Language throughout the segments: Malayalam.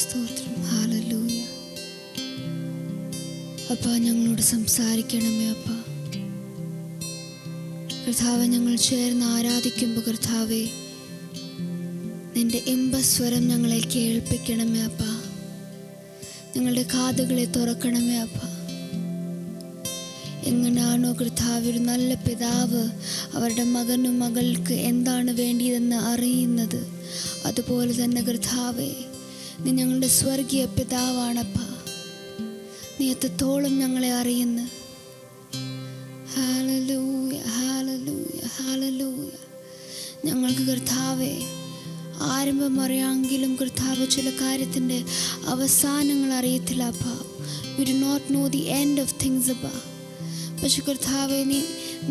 സ്തോത്രം. ഹല്ലേലൂയ. അപ്പാ, ഞങ്ങളോട് സംസാരിക്കണമേ അപ്പാ. കർത്താവെ, ഞങ്ങൾ ചേർന്ന് ആരാധിക്കുമ്പോൾ കർത്താവെ, നിന്റെ ഇമ്പസ്വരം ഞങ്ങളെ കേൾപ്പിക്കണമേ അപ്പാ. ഞങ്ങളുടെ കാതുകളെ തുറക്കണമേ അപ്പാ. എങ്ങനെയാണോ കർത്താവ് ഒരു നല്ല പിതാവ് അവരുടെ മകനും മകൾക്ക് എന്താണ് വേണ്ടിയതെന്ന് അറിയുന്നത്, അതുപോലെ തന്നെ കർത്താവെ, നീ ഞങ്ങളുടെ സ്വർഗീയ പിതാവാണപ്പാ. നീ എത്രത്തോളം ഞങ്ങളെ അറിയുന്നു. Hallelujah, hallelujah, hallelujah. ഞങ്ങൾക്ക് കർത്താവെ ആരംഭം അറിയാമെങ്കിലും കർത്താവ് ചില കാര്യത്തിൻ്റെ അവസാനങ്ങൾ അറിയത്തില്ല അപ്പാ. We do not know the end of things അപ്പാ. പക്ഷെ കർത്താവെ,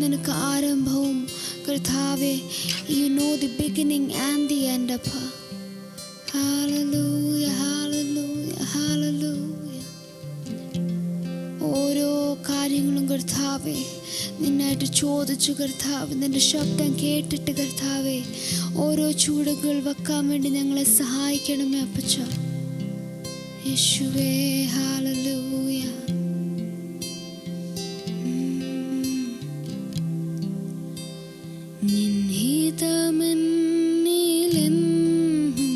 നിനക്ക് ആരംഭവും കർത്താവെ, you know the beginning and the end അപ്പാ. Hallelujah, hallelujah, hallelujah. ഓരോ കാര്യങ്ങളും കർത്താവെ നിന്നായിട്ട് ചോദിച്ചു കർത്താവ്, നിന്റെ ശബ്ദം കേട്ടിട്ട് കർത്താവെ ഓരോ ചൂടുകൾ വെക്കാൻ വേണ്ടി ഞങ്ങളെ സഹായിക്കണമേ അപ്പച്ച. യേശുവേ, ഹല്ലേലൂയ. നിൻഹിതമെന്നിലെന്നും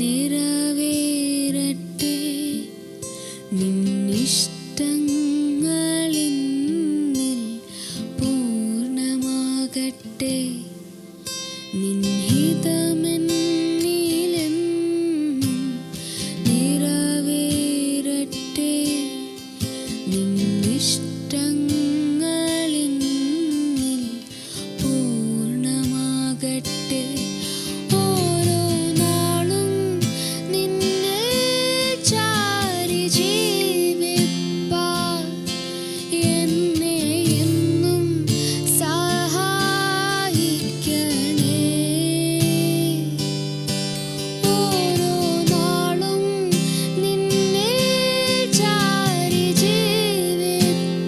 നിറവേറട്ടെ, നിന്നിഷ്ടങ്ങളിന്നിൽ പൂർണ്ണമാകട്ടെ. നിൻഹിതമെന്നിലെന്നും നിറവേറട്ടെ, നിന്നിഷ്ടങ്ങളിന്നിൽ പൂർണ്ണമാകട്ടെ. ഓരോ നാളും നിന്നെ ചാരി ജീവിപ്പാൻ എന്നെ എന്നും സഹായിക്കണേ. ഓരോ നാളും നിന്നെ ചാരി ജീവിപ്പാൻ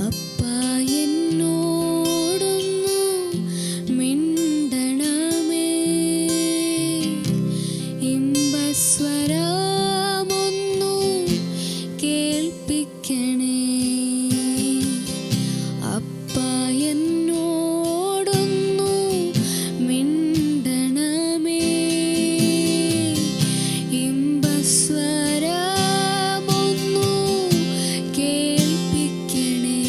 അപ്പാ എന്നോടൊന്നു മിണ്ടണമേ, ഇമ്പസ്വരമൊന്നു കേൾപ്പിക്കണേ. അപ്പാ എന്നോടൊന്നു മിണ്ടണമേ, ഇമ്പസ്വരമൊന്നു കേൾപ്പിക്കണേ.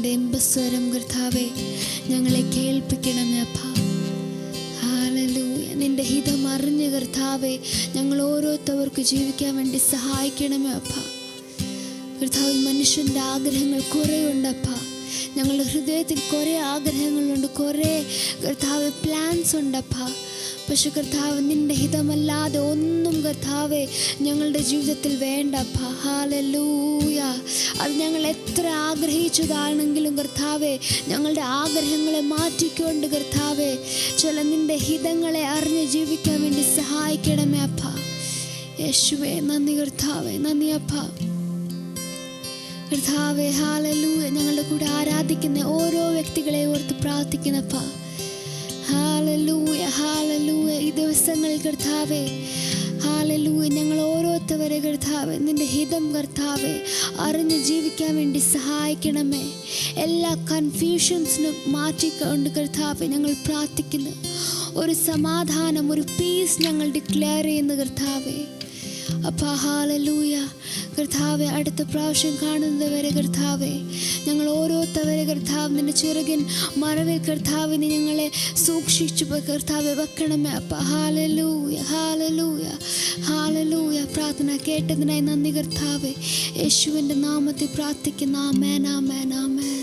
നിന്റെ ഇമ്പസ്വരം കർത്താവെ ഞങ്ങളെ കേൾപ്പിക്കണമേ അപ്പ. ഹല്ലേലൂയ. നിന്റെ ഹിതം അറിഞ്ഞ് കർത്താവെ ഞങ്ങൾ ഓരോരുത്തർക്ക് ജീവിക്കാൻ വേണ്ടി സഹായിക്കണമേ അപ്പ. കർത്താവ്, മനുഷ്യൻ്റെ ആഗ്രഹങ്ങൾ കുറേ ഉണ്ടപ്പ. ഞങ്ങളുടെ ഹൃദയത്തിൽ കുറേ ആഗ്രഹങ്ങളുണ്ട്, കുറേ കർത്താവ് പ്ലാൻസ് ഉണ്ടപ്പ. പക്ഷെ കർത്താവ്, നിന്റെ ഹിതമല്ലാതെ ഒന്നും കർത്താവെ ഞങ്ങളുടെ ജീവിതത്തിൽ വേണ്ടപ്പ. ഹല്ലേലൂയ. അത് ഞങ്ങൾ എത്ര ആഗ്രഹിച്ചതാണെങ്കിലും കർത്താവെ ഞങ്ങളുടെ ആഗ്രഹങ്ങളെ മാറ്റിക്കൊണ്ട് കർത്താവെ ചില നിന്റെ ഹിതങ്ങളെ അറിഞ്ഞ് ജീവിക്കാൻ വേണ്ടി സഹായിക്കണമേ അപ്പ. യേശുവേ നന്ദി കർത്താവെ, നന്ദി അപ്പ. കർത്താവെ ഹല്ലേലൂയ. ഞങ്ങളുടെ കൂടെ ആരാധിക്കുന്ന ഓരോ വ്യക്തികളെ ഓർത്ത് പ്രാർത്ഥിക്കുന്നപ്പ. Hallelujah, hallelujah. ഈ ദിവസങ്ങളിൽ കർത്താവെ ഹല്ലേലൂയ ഞങ്ങൾ ഓരോരുത്തവരെ കർത്താവെ നിന്റെ ഹിതം കർത്താവെ അറിഞ്ഞ് ജീവിക്കാൻ വേണ്ടി സഹായിക്കണമേ. എല്ലാ കൺഫ്യൂഷൻസിനും മാറ്റിക്കൊണ്ട് കർത്താവെ ഞങ്ങൾ പ്രാർത്ഥിക്കുന്നു. ഒരു സമാധാനം, ഒരു പീസ് ഞങ്ങൾ ഡിക്ലെയർ ചെയ്യുന്നു കർത്താവെ അപ്പ. ഹല്ലേലൂയ കർത്താവെ. അടുത്ത പ്രാവശ്യം കാണുന്നത് വരെ കർത്താവെ ഞങ്ങൾ ഓരോരുത്തവരെ കർത്താവ് നിന്റെ ചിറകിൻ മറവിൽ കർത്താവിനെ ഞങ്ങളെ സൂക്ഷിച്ചു കർത്താവെ വെക്കണമേ അപ്പ. Hallelujah, hallelujah, hallelujah. പ്രാർത്ഥന കേട്ടതിനായി നന്ദി കർത്താവെ. യേശുവിൻ്റെ നാമത്തിൽ പ്രാർത്ഥിക്കുന്ന. ആമേൻ, ആമേൻ, ആമേൻ.